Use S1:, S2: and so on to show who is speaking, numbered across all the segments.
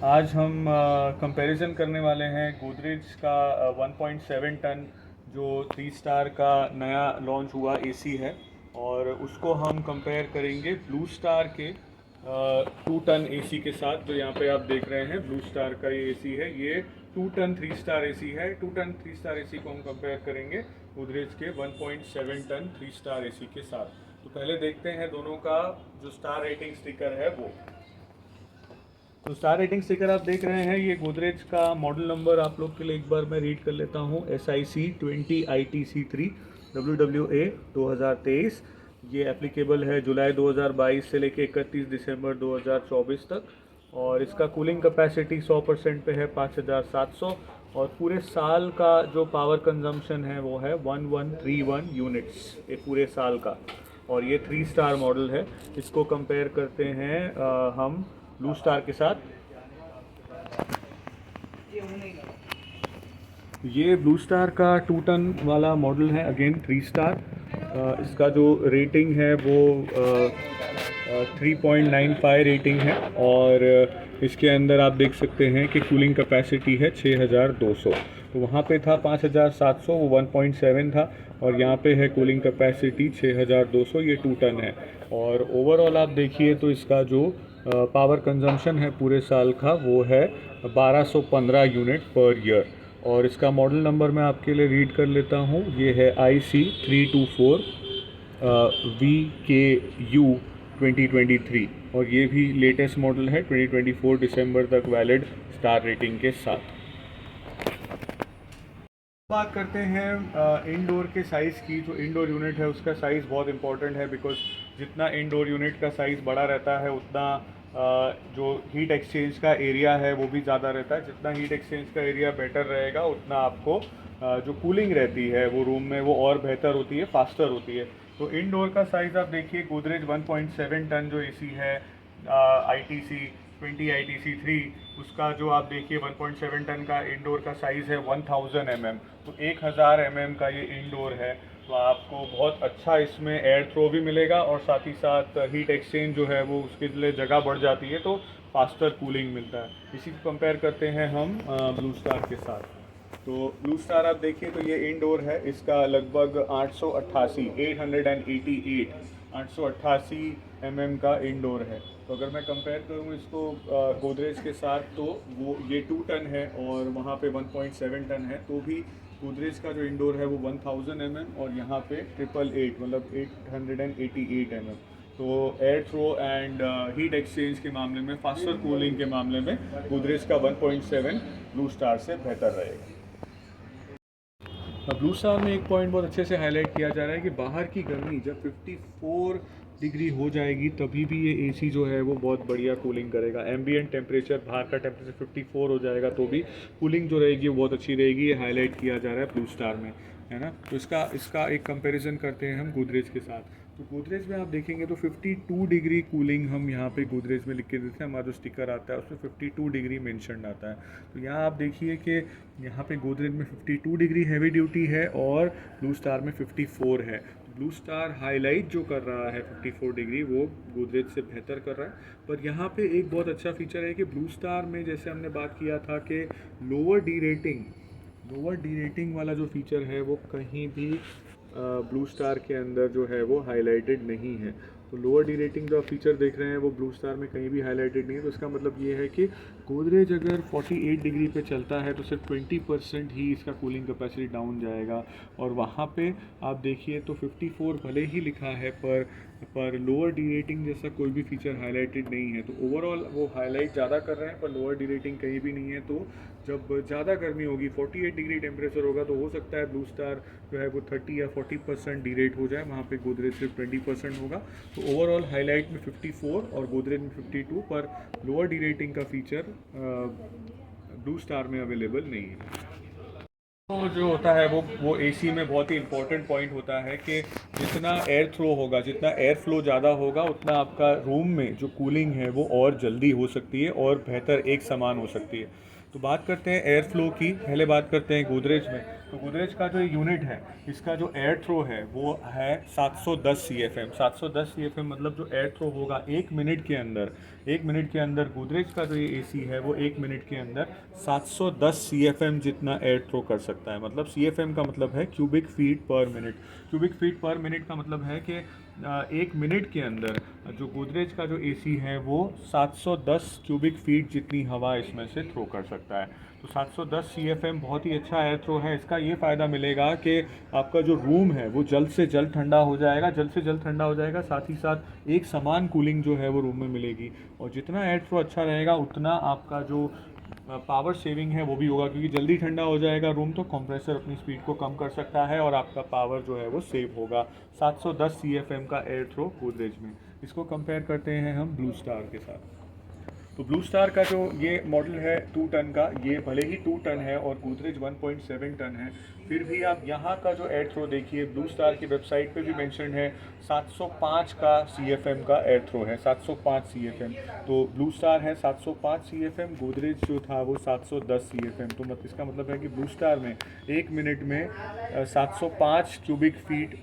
S1: आज हम कंपैरिजन करने वाले हैं गोदरेज का 1.7 टन जो 3 स्टार का नया लॉन्च हुआ एसी है, और उसको हम कंपेयर करेंगे ब्लू स्टार के 2 टन एसी के साथ। जो यहाँ पे आप देख रहे हैं ब्लू स्टार का ये एसी है, ये 2 टन 3 स्टार एसी है। 2 टन 3 स्टार एसी को हम कंपेयर करेंगे गोदरेज के 1.7 टन 3 स्टार एसी के साथ। तो पहले देखते हैं दोनों का जो स्टार रेटिंग स्टिकर है वो। तो स्टार रेटिंग स्टिकर आप देख रहे हैं, ये गोदरेज का मॉडल नंबर आप लोग के लिए एक बार मैं रीड कर लेता हूँ। SIC 20 ITC 3 WWA 2023। ये एप्लीकेबल है जुलाई 2022 से लेके 31 दिसंबर 2024 तक। और इसका कूलिंग कैपेसिटी 100% पे है 5700। और पूरे साल का जो पावर कंजम्पशन है वो है 1131 यूनिट्स, ये पूरे साल का। और ये 3 स्टार मॉडल है। इसको कंपेयर करते हैं हम ब्लू स्टार के साथ। ये ब्लू स्टार का 2 टन वाला मॉडल है, अगेन 3 स्टार। इसका जो रेटिंग है वो 3.95 रेटिंग है। और इसके अंदर आप देख सकते हैं कि कूलिंग कैपेसिटी है 6200। तो वहाँ पे था 5700, वो 1.7 था। और यहाँ पे है कूलिंग कैपेसिटी 6200, ये 2 टन है। और ओवरऑल आप देखिए तो इसका जो पावर कंजम्पशन है पूरे साल का वो है 1215 यूनिट पर ईयर। और इसका मॉडल नंबर मैं आपके लिए रीड कर लेता हूँ, ये है IC 324 VKU 2023। और ये भी लेटेस्ट मॉडल है, 2024 दिसंबर तक वैलिड स्टार रेटिंग के साथ। बात करते हैं इंडोर के साइज़ की। जो इंडोर यूनिट है उसका साइज़ बहुत इंपॉर्टेंट है, बिकॉज जितना इंडोर यूनिट का साइज़ बड़ा रहता है उतना जो हीट एक्सचेंज का एरिया है वो भी ज़्यादा रहता है। जितना हीट एक्सचेंज का एरिया बेटर रहेगा उतना आपको जो कूलिंग रहती है वो रूम में वो और बेहतर होती है, फास्टर होती है। तो इंडोर का साइज़ आप देखिए, गोदरेज 1.7 टन जो एसी है ITC 20 ITC 3, उसका जो आप देखिए 1.7 टन का इंडोर का साइज़ है 1000 mm। तो 1000 mm का ये इंडोर है। तो आपको बहुत अच्छा इसमें एयर थ्रो भी मिलेगा, और साथ ही साथ हीट एक्सचेंज जो है वो उसके लिए जगह बढ़ जाती है, तो फास्टर कूलिंग मिलता है। इसी को कंपेयर करते हैं हम ब्लू स्टार के साथ। तो ब्लू स्टार आप देखिए तो ये इंडोर है, इसका लगभग 888 888 mm का इंडोर है। तो अगर मैं कंपेयर करूँ इसको गोदरेज के साथ, तो वो ये 2 टन है और वहाँ पे 1.7 टन है। तो भी गोदरेज का जो इंडोर है वो 1000 mm, और यहाँ पे 888 मतलब 888 mm। तो air throw and heat exchange के मामले में, फास्टर कूलिंग के मामले में गोदरेज का 1.7 ब्लू स्टार से बेहतर रहेगा। ब्लू स्टार में एक पॉइंट बहुत अच्छे से हाईलाइट किया जा रहा है कि बाहर की गर्मी जब 54 डिग्री हो जाएगी तभी भी ये एसी जो है वो बहुत बढ़िया कूलिंग करेगा। एम्बिएंट टेम्परेचर, बाहर का टेम्परेचर 54 हो जाएगा तो भी कूलिंग जो रहेगी वो बहुत अच्छी रहेगी। ये हाईलाइट किया जा रहा है ब्लू स्टार में, है ना। तो इसका इसका एक कंपैरिजन करते हैं हम गोदरेज के साथ। तो गोदरेज में आप देखेंगे तो 52 डिग्री कूलिंग हम यहाँ पे गोदरेज में लिख के देते हैं। हमारा जो स्टिकर आता है उसमें 52 डिग्री मेंशन आता है। तो यहाँ आप देखिए कि यहाँ पे गोदरेज में 52 डिग्री हैवी ड्यूटी है और ब्लू स्टार में 54 है। ब्लू स्टार हाईलाइट जो कर रहा है 54 डिग्री वो गोदरेज से बेहतर कर रहा है। पर यहाँ पे एक बहुत अच्छा फीचर है कि ब्लू स्टार में जैसे हमने बात किया था कि लोअर डी रेटिंग वाला जो फीचर है वो कहीं भी ब्लू स्टार के अंदर जो है वो हाईलाइटेड नहीं है। तो लोअर डी रेटिंग जो आप फीचर देख रहे हैं वो ब्लू स्टार में कहीं भी हाईलाइटेड नहीं है। तो इसका मतलब ये है कि गोदरेज अगर 48 डिग्री पे चलता है तो सिर्फ 20% ही इसका कूलिंग कैपेसिटी डाउन जाएगा। और वहाँ पे आप देखिए तो 54 भले ही लिखा है पर लोअर डी रेटिंग जैसा कोई भी फीचर हाईलाइटेड नहीं है। तो ओवरऑल वो हाईलाइट ज़्यादा कर रहे हैं पर लोअर डी रेटिंग कहीं भी नहीं है। तो जब ज़्यादा गर्मी होगी, 48 डिग्री टेम्परेचर होगा, तो हो सकता है ब्लू स्टार जो है वो 30 या 40% डी रेट हो जाए, वहाँ पे गोदरेज सिर्फ 20% होगा। तो ओवरऑल हाईलाइट में 54 और गोदरेज में 52, पर लोअर डी रेटिंग का फीचर ब्लू स्टार में अवेलेबल नहीं है। तो जो होता है वो एसी में बहुत ही इंपॉर्टेंट पॉइंट होता है कि जितना एयर थ्रो होगा, जितना एयर फ्लो ज़्यादा होगा, उतना आपका रूम में जो कूलिंग है वो और जल्दी हो सकती है और बेहतर एक समान हो सकती है। तो बात करते हैं एयर फ्लो की, पहले बात करते हैं गोदरेज में। तो गोदरेज का जो यूनिट है, इसका जो एयर थ्रो है वो है 710 CFM। 710 CFM मतलब जो एयर थ्रो होगा 1 मिनट के अंदर, 1 मिनट के अंदर गोदरेज का जो ये एसी है वो 1 मिनट के अंदर 710 CFM जितना एयर थ्रो कर सकता है। मतलब CFM का मतलब है क्यूबिक फीट पर मिनट। क्यूबिक फीट पर मिनट का मतलब है कि 1 मिनट के अंदर जो गोदरेज का जो एसी है वो 710 क्यूबिक फीट जितनी हवा इसमें से थ्रो कर सकता है। तो 710 CFM बहुत ही अच्छा एयर थ्रो है। इसका ये फ़ायदा मिलेगा कि आपका जो रूम है वो जल्द से जल्द ठंडा हो जाएगा, जल्द से जल्द ठंडा हो जाएगा। साथ ही साथ एक समान कूलिंग जो है वो रूम में मिलेगी। और जितना एयर थ्रो अच्छा रहेगा उतना आपका जो पावर सेविंग है वो भी होगा, क्योंकि जल्दी ठंडा हो जाएगा रूम तो कंप्रेसर अपनी स्पीड को कम कर सकता है और आपका पावर जो है वो सेव होगा। 710 CFM का एयर थ्रो गोदरेज में। इसको कंपेयर करते हैं हम ब्लू स्टार के साथ। तो ब्लू स्टार का जो ये मॉडल है 2 टन का, ये भले ही 2 टन है और गोदरेज 1.7 टन है, फिर भी आप यहाँ का जो एयर थ्रो देखिए, ब्लू स्टार की वेबसाइट पे भी मेंशन है 705 का CFM का एयर थ्रो है, 705 CFM। तो ब्लू स्टार है 705 CFM, गोदरेज जो था वो 710 CFM। तो मतलब इसका मतलब है कि ब्लू स्टार में 1 मिनट में 705 क्यूबिक फीट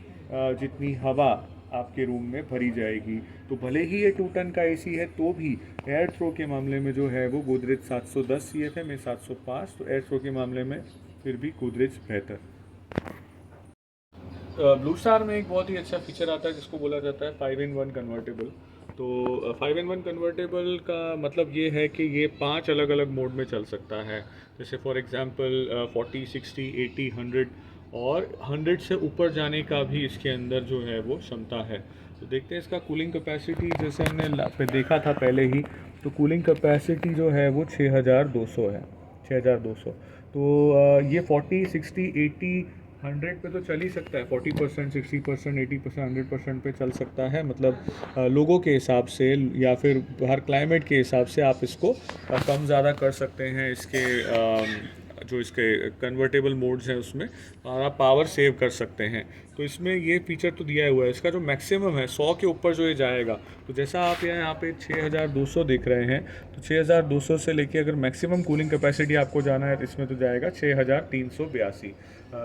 S1: जितनी हवा आपके रूम में भरी जाएगी। तो भले ही ये 2 टन का एसी है तो भी एयर थ्रो के मामले में जो है वो गोदरेज 710 CFM है, 705। तो एयर थ्रो के मामले में फिर भी गोदरेज बेहतर। ब्लू स्टार में एक बहुत ही अच्छा फीचर आता है जिसको बोला जाता है 5-in-1 कन्वर्टेबल। तो 5-in-1 कन्वर्टेबल का मतलब ये है कि ये 5 अलग अलग मोड में चल सकता है। जैसे फॉर एग्जांपल 40, 60, 80, 100 और 100 से ऊपर जाने का भी इसके अंदर जो है वो क्षमता है। तो देखते हैं इसका कूलिंग कैपेसिटी। जैसे हमने देखा था पहले ही, तो कूलिंग कैपेसिटी जो है वो 6200 है, 6200। तो ये 40, 60, 80, 100 पे तो चल ही सकता है। 40%, 60%, 80%, 100% पे चल सकता है। मतलब लोगों के हिसाब से या फिर हर क्लाइमेट के हिसाब से आप इसको कम ज़्यादा कर सकते हैं। इसके जो इसके कन्वर्टेबल मोड्स हैं उसमें, और आप पावर सेव कर सकते हैं। तो इसमें ये फीचर तो दिया हुआ है। इसका जो मैक्सिमम है 100 के ऊपर जो ये जाएगा, तो जैसा आप यहाँ पे 6200 देख रहे हैं, तो 6200 से लेके अगर मैक्सिमम कूलिंग कैपेसिटी आपको जाना है तो इसमें तो जाएगा 6382,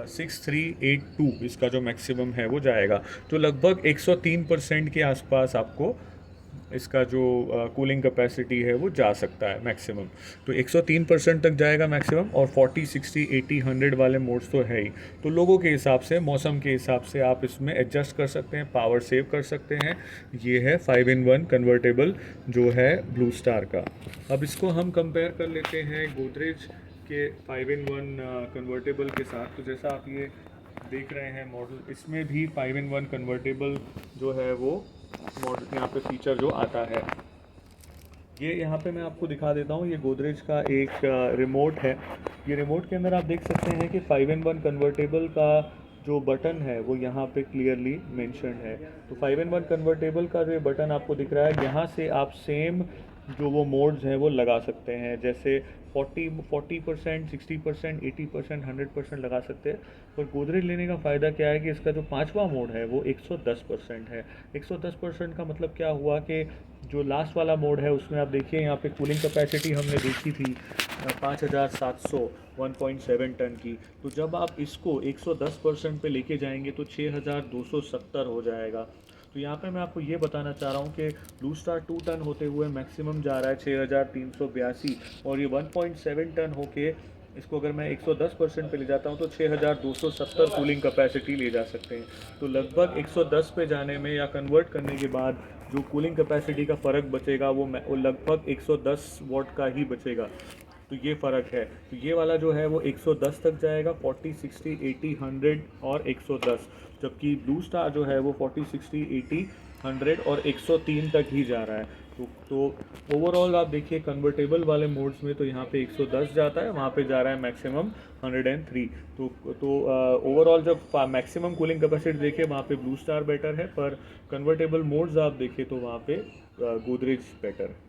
S1: 6382 इसका जो मैक्सिमम है वो जाएगा। तो लगभग 103% के आसपास आपको इसका जो कूलिंग कैपेसिटी है वो जा सकता है मैक्सिमम। तो 103% तक जाएगा मैक्सिमम। और 40, 60, 80, 100 वाले मोड्स तो है ही। तो लोगों के हिसाब से, मौसम के हिसाब से आप इसमें एडजस्ट कर सकते हैं, पावर सेव कर सकते हैं। ये है 5-in-1 कन्वर्टेबल जो है ब्लू स्टार का। अब इसको हम कंपेयर कर लेते हैं गोदरेज के 5-in-1 कन्वर्टेबल के साथ। तो जैसा आप ये देख रहे हैं मॉडल, इसमें भी 5-in-1 कन्वर्टेबल जो है वो मॉडल यहाँ पे फीचर जो आता है, ये यहाँ पे मैं आपको दिखा देता हूँ। ये गोदरेज का एक रिमोट है। ये रिमोट के अंदर आप देख सकते हैं कि 5-in-1 कन्वर्टेबल का जो बटन है वो यहाँ पे क्लियरली मेंशन है। तो 5-in-1 कन्वर्टेबल का जो ये बटन आपको दिख रहा है, यहाँ से आप सेम जो वो मोड्स हैं वो लगा सकते हैं। जैसे 40%, 60%, 80%, 100% लगा सकते हैं। पर गोदरेज लेने का फ़ायदा क्या है कि इसका जो 5वां मोड है वो 110% है। 110% का मतलब क्या हुआ कि जो लास्ट वाला मोड है उसमें आप देखिए यहाँ पे कूलिंग कैपेसिटी हमने देखी थी 5700, 1.7 टन की। तो जब आप इसको 110% पे लेके जाएंगे तो 6270 हो जाएगा। तो यहाँ पे मैं आपको ये बताना चाह रहा हूँ कि ब्लू स्टार 2 टन होते हुए मैक्सिमम जा रहा है 6382, और ये 1.7 टन होके इसको अगर मैं 110% पे ले जाता हूँ तो 6270 कूलिंग कैपेसिटी ले जा सकते हैं। तो लगभग 110 पे जाने में या कन्वर्ट करने के बाद जो कूलिंग कैपेसिटी का फ़र्क बचेगा वो लगभग 110 वॉट का ही बचेगा। तो ये फ़र्क है। तो ये वाला जो है वो 110 तक जाएगा, 40, 60, 80, 100 और 110। जबकि ब्लू स्टार जो है वो 40, 60, 80, 100 और 103 तक ही जा रहा है। तो ओवरऑल आप देखिए कन्वर्टेबल वाले मोड्स में तो यहाँ पे 110 जाता है, वहाँ पे जा रहा है मैक्सिमम 103। तो ओवरऑल जब मैक्सिमम कूलिंग कैपेसिटी देखें वहाँ पे ब्लू स्टार बेटर है, पर कन्वर्टेबल मोड्स आप देखें तो वहाँ पे गोदरेज बेटर है।